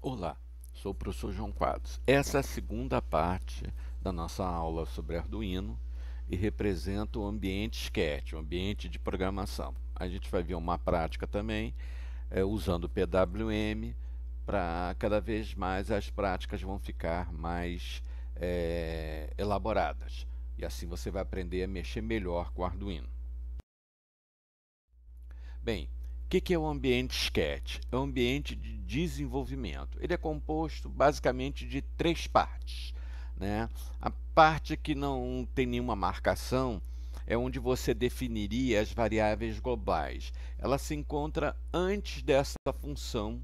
Olá, sou o professor João Quadros. Essa é a segunda parte da nossa aula sobre Arduino e representa o ambiente Sketch, o ambiente de programação. A gente vai ver uma prática também usando o PWM. Para cada vez mais as práticas vão ficar mais elaboradas e assim você vai aprender a mexer melhor com o Arduino. Bem, o que é o ambiente Sketch? É um ambiente de desenvolvimento. Ele é composto basicamente de três partes, né? A parte que não tem nenhuma marcação é onde você definiria as variáveis globais. Ela se encontra antes dessa função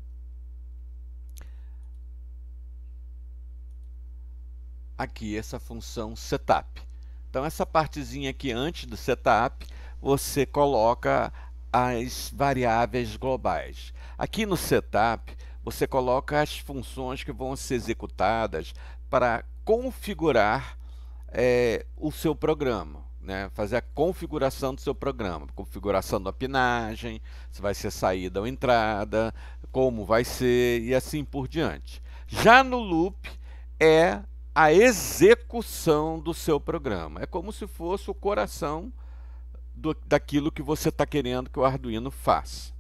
aqui, essa função setup. Então essa partezinha aqui antes do setup, você coloca as variáveis globais. Aqui no setup, você coloca as funções que vão ser executadas para configurar o seu programa, né? Fazer a configuração do seu programa, configuração da pinagem, se vai ser saída ou entrada, como vai ser e assim por diante. Já no loop é a execução do seu programa. É como se fosse o coração daquilo que você está querendo que o Arduino faça.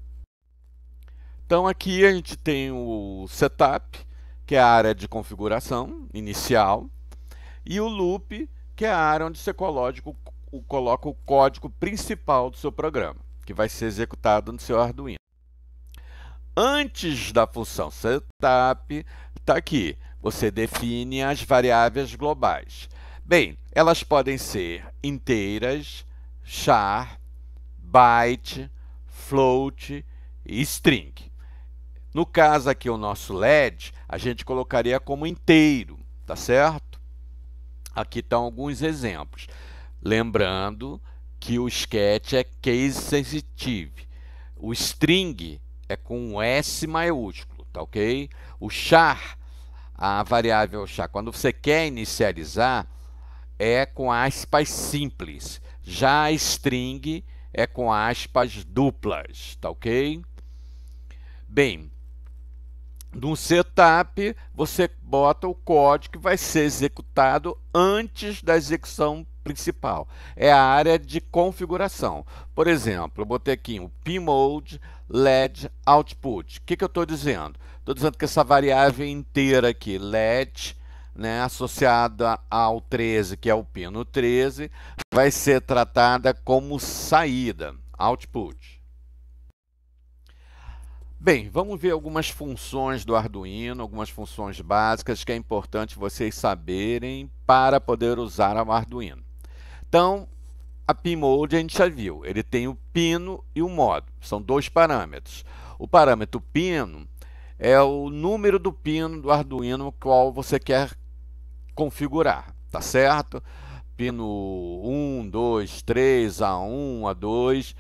Então aqui a gente tem o setup, que é a área de configuração inicial, e o loop, que é a área onde você coloca o código principal do seu programa, que vai ser executado no seu Arduino. Antes da função setup, está aqui, você define as variáveis globais. Bem, elas podem ser inteiras, char, byte, float e string. No caso aqui, o nosso LED, a gente colocaria como inteiro, tá certo? Aqui estão alguns exemplos. Lembrando que o Sketch é case sensitive. O string é com um S maiúsculo, tá ok? O char, a variável char, quando você quer inicializar, é com aspas simples. Já a string é com aspas duplas, tá ok? Bem, no setup, você bota o código que vai ser executado antes da execução principal. É a área de configuração. Por exemplo, eu botei aqui o pmode LED output. O que eu estou dizendo? Estou dizendo que essa variável inteira aqui, LED, né, associada ao 13, que é o pino 13, vai ser tratada como saída, output. Bem, vamos ver algumas funções do Arduino, algumas funções básicas que é importante vocês saberem para poder usar o Arduino. Então, a pmode a gente já viu, ele tem o pino e o modo, são dois parâmetros. O parâmetro pino é o número do pino do Arduino qual você quer configurar, tá certo? Pino 1, 2, 3, A1, A2.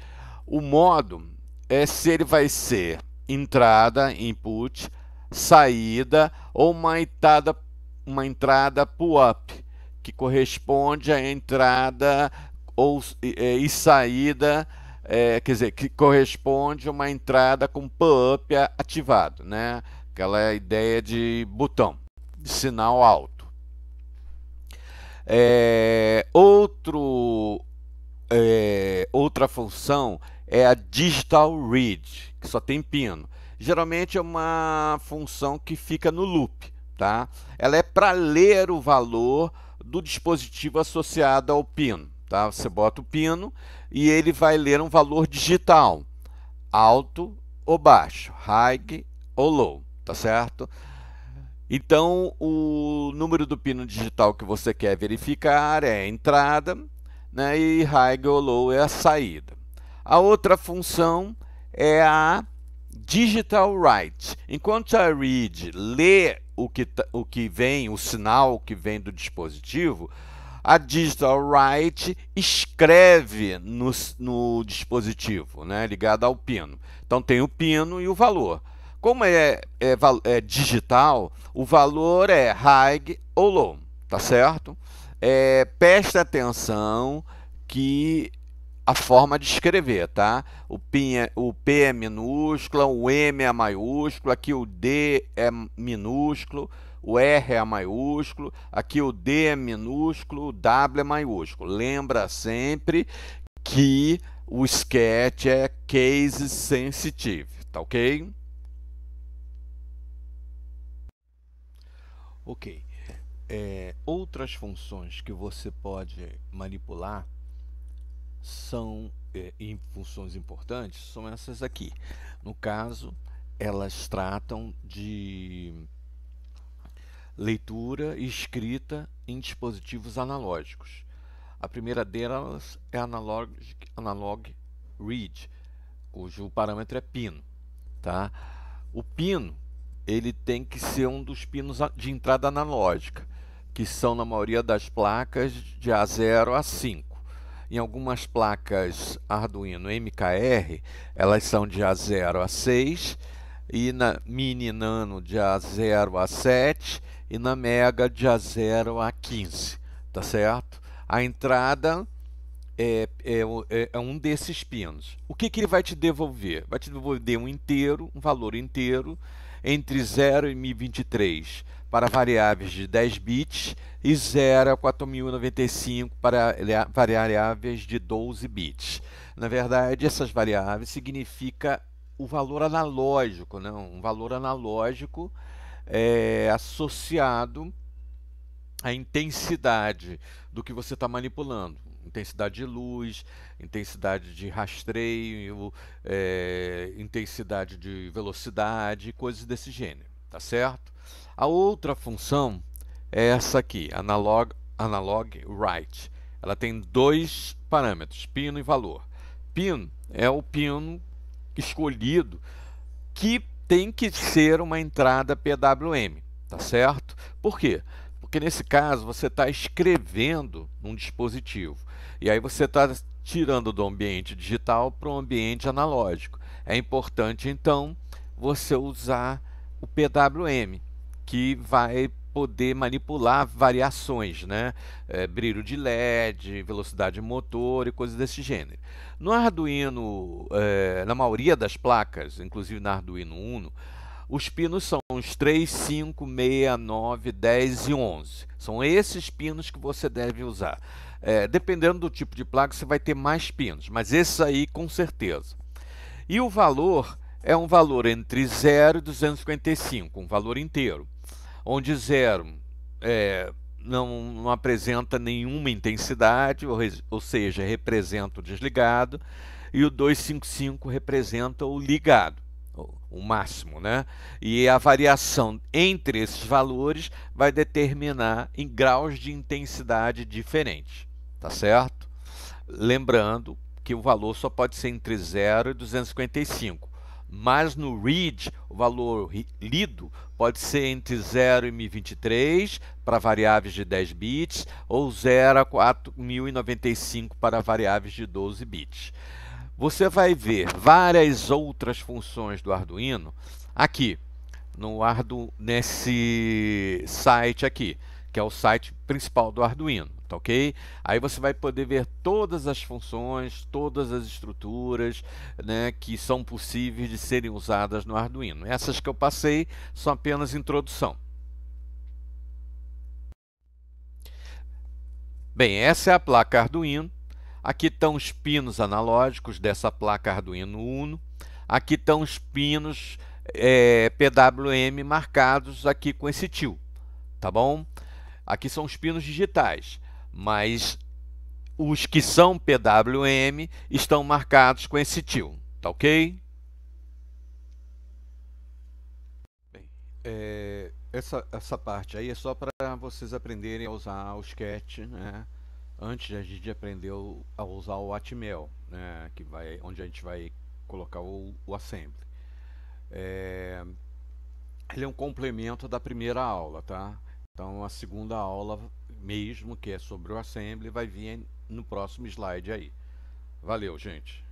O modo é se ele vai ser entrada, input, saída ou uma entrada pull-up, que corresponde à entrada e saída, quer dizer, que corresponde a uma entrada com pull-up ativado, né? Aquela ideia de botão, de sinal alto. Outra função é a digital read, que só tem pino. Geralmente é uma função que fica no loop, tá? Ela é para ler o valor do dispositivo associado ao pino, tá? Você bota o pino e ele vai ler um valor digital, alto ou baixo, high ou low, tá certo? Então, o número do pino digital que você quer verificar é a entrada, né, e high ou low é a saída. A outra função é a digital write. Enquanto a read lê o que vem, o sinal que vem do dispositivo, a digital write escreve no dispositivo, né, ligado ao pino. Então tem o pino e o valor. Como é digital, o valor é high ou low, tá certo? Preste atenção que a forma de escrever, tá? O P é minúscula, o M é maiúsculo, aqui o D é minúsculo, o R é maiúsculo, aqui o D é minúsculo, o W é maiúsculo. Lembra sempre que o Sketch é case sensitive, tá ok? Ok. Outras funções que você pode manipular são, em funções importantes, são essas aqui. No caso, elas tratam de leitura e escrita em dispositivos analógicos. A primeira delas é Analog Read, cujo parâmetro é pino. Tá? O pino ele tem que ser um dos pinos de entrada analógica, que são na maioria das placas de A0 a 5. Em algumas placas Arduino MKR, elas são de A0 a 6, e na Mini Nano de A0 a 7 e na Mega de A0 a 15, tá certo? A entrada é um desses pinos. O que ele vai te devolver? Vai te devolver um valor inteiro, entre 0 e 1023 para variáveis de 10 bits e 0 a 4095 para variáveis de 12 bits. Na verdade, essas variáveis significam o valor analógico, né? Um valor analógico associado à intensidade do que você está manipulando. Intensidade de luz, intensidade de rastreio, intensidade de velocidade, coisas desse gênero, tá certo? A outra função é essa aqui, analog write. Ela tem dois parâmetros, pino e valor. Pino é o pino escolhido que tem que ser uma entrada PWM, tá certo? Por quê? Porque nesse caso você está escrevendo num dispositivo e aí você está tirando do ambiente digital para o ambiente analógico. É importante então você usar o PWM, que vai poder manipular variações, né? Brilho de LED, velocidade motor e coisas desse gênero. No Arduino, na maioria das placas, inclusive na Arduino Uno, os pinos são os 3, 5, 6, 9, 10 e 11. São esses pinos que você deve usar. Dependendo do tipo de placa, você vai ter mais pinos, mas esses aí com certeza. E o valor é um valor entre 0 e 255, um valor inteiro, onde 0 não apresenta nenhuma intensidade, ou seja, representa o desligado, e o 255 representa o ligado, o máximo, né? E a variação entre esses valores vai determinar em graus de intensidade diferentes, tá certo? Lembrando que o valor só pode ser entre 0 e 255. Mas no read, o valor lido pode ser entre 0 e 1023 para variáveis de 10 bits ou 0 a 4095 para variáveis de 12 bits. Você vai ver várias outras funções do Arduino aqui, nesse site aqui, que é o site principal do Arduino, tá ok? Aí você vai poder ver todas as funções, todas as estruturas, né, que são possíveis de serem usadas no Arduino. Essas que eu passei são apenas introdução. Bem, essa é a placa Arduino. Aqui estão os pinos analógicos dessa placa Arduino Uno. Aqui estão os pinos PWM marcados aqui com esse tio, tá bom? Aqui são os pinos digitais, mas os que são PWM estão marcados com esse tio, tá ok? Bem, essa parte aí é só para vocês aprenderem a usar o Sketch, né? Antes de aprender a usar o Atmel, né? Onde a gente vai colocar o assembly. Ele é um complemento da primeira aula, tá? Então a segunda aula mesmo, que é sobre o assembly, vai vir no próximo slide aí. Valeu, gente!